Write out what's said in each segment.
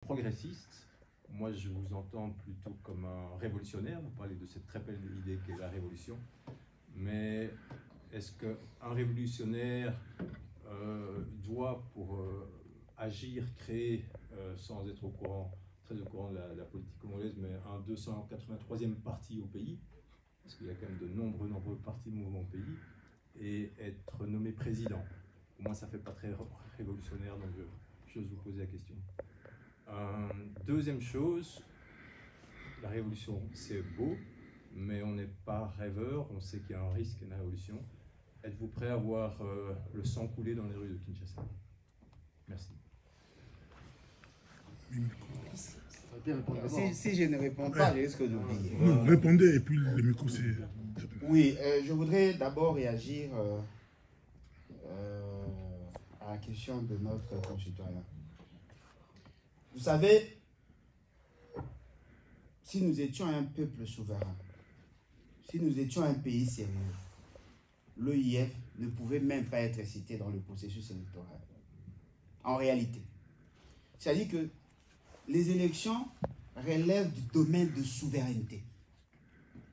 progressiste. Moi, je vous entends plutôt comme un révolutionnaire. Vous parlez de cette très belle idée qu'est la révolution. Mais est-ce qu'un révolutionnaire doit, pour agir, créer, sans être très au courant de la politique congolaise, mais un 283e parti au pays, parce qu'il y a quand même de nombreux partis mouvements au pays, et être nommé président? Au moins, ça ne fait pas très révolutionnaire, donc j'ose vous poser la question. Deuxième chose, la révolution, c'est beau, mais on n'est pas rêveur, on sait qu'il y a un risque à la révolution. Êtes-vous prêt à voir le sang couler dans les rues de Kinshasa? Merci. Si je ne réponds pas, je risque d'oublier. Non, répondez et puis le micro, c'est... Oui, je voudrais d'abord réagir à la question de notre concitoyen. Vous savez, si nous étions un peuple souverain, si nous étions un pays sérieux, l'OIF ne pouvait même pas être cité dans le processus électoral. En réalité. C'est-à-dire que les élections relèvent du domaine de souveraineté.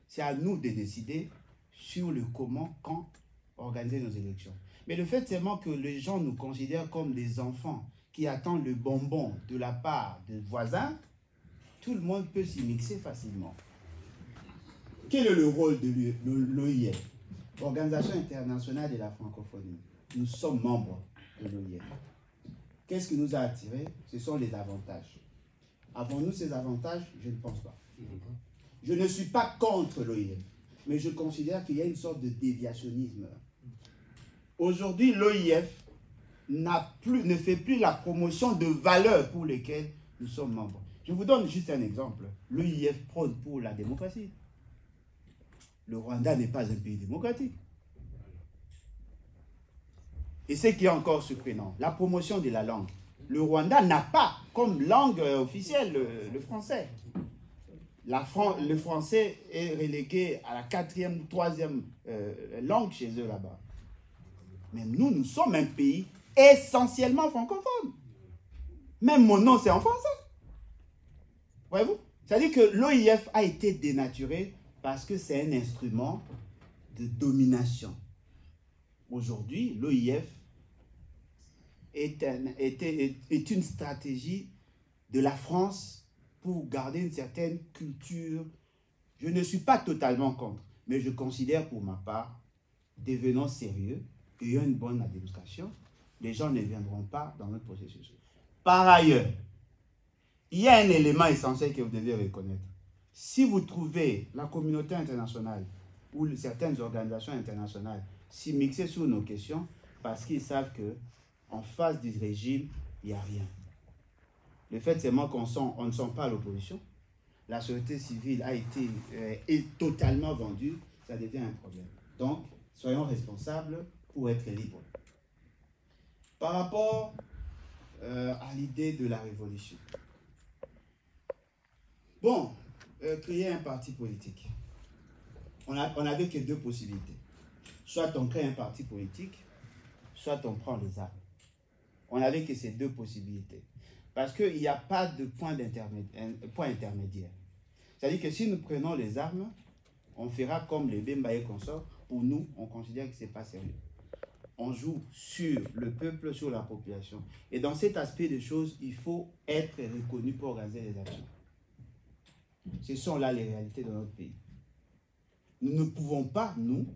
C'est à nous de décider sur le comment, quand organiser nos élections. Mais le fait seulement que les gens nous considèrent comme des enfants qui attendent le bonbon de la part des voisins, tout le monde peut s'y mixer facilement. Quel est le rôle de l'OIF, l'Organisation internationale de la francophonie? Nous sommes membres de l'OIF. Qu'est-ce qui nous a attirés? Ce sont les avantages. Avons-nous ces avantages? Je ne pense pas. Je ne suis pas contre l'OIF, mais je considère qu'il y a une sorte de déviationnisme. Aujourd'hui, l'OIF ne fait plus la promotion de valeurs pour lesquelles nous sommes membres. Je vous donne juste un exemple. L'OIF prône pour la démocratie. Le Rwanda n'est pas un pays démocratique. Et ce qui est encore surprenant, la promotion de la langue. Le Rwanda n'a pas comme langue officielle le français. Le français est relégué à la 4e, 3e langue chez eux là-bas. Mais nous sommes un pays essentiellement francophone. Même mon nom, c'est en français. Voyez-vous? C'est-à-dire que l'OIF a été dénaturé parce que c'est un instrument de domination. Aujourd'hui, l'OIF est une stratégie de la France pour garder une certaine culture. Je ne suis pas totalement contre, mais je considère pour ma part, devenons sérieux, ayons une bonne administration, les gens ne viendront pas dans notre processus. Par ailleurs, il y a un élément essentiel que vous devez reconnaître. Si vous trouvez la communauté internationale ou certaines organisations internationales s'y mixer sur nos questions, parce qu'ils savent qu'en face du régime, il n'y a rien. Le fait seulement qu'on ne sent pas l'opposition, la société civile est totalement vendue, ça devient un problème. Donc, soyons responsables pour être libres. Par rapport à l'idée de la révolution. Bon, créer un parti politique. On n'avait que deux possibilités. Soit on crée un parti politique, soit on prend les armes. On n'avait que ces deux possibilités. Parce qu'il n'y a pas de point intermédiaire. C'est-à-dire que si nous prenons les armes, on fera comme les Bemba et consorts. Pour nous, on considère que ce n'est pas sérieux. On joue sur le peuple, sur la population. Et dans cet aspect des choses, il faut être reconnu pour organiser les actions. Ce sont là les réalités de notre pays. Nous ne pouvons pas, nous,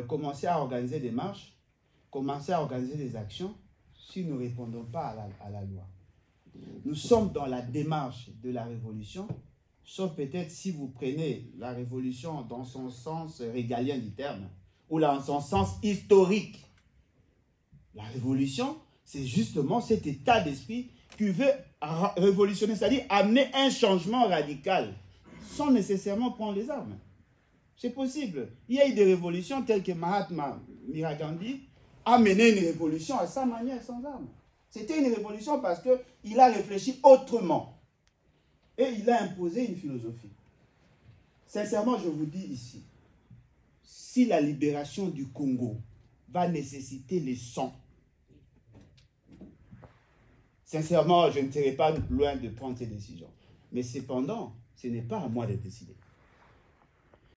commencer à organiser des marches, commencer à organiser des actions, si nous ne répondons pas à la loi. Nous sommes dans la démarche de la révolution, sauf peut-être si vous prenez la révolution dans son sens régalien du terme, ou dans son sens historique. La révolution, c'est justement cet état d'esprit qui veut révolutionner, c'est-à-dire amener un changement radical, sans nécessairement prendre les armes. C'est possible. Il y a eu des révolutions telles que Mahatma Gandhi a mené une révolution à sa manière, sans armes. C'était une révolution parce qu'il a réfléchi autrement. Et il a imposé une philosophie. Sincèrement, je vous dis ici, si la libération du Congo va nécessiter le sang, Sincèrement, je ne serai pas loin de prendre ces décisions. Mais cependant, ce n'est pas à moi de décider.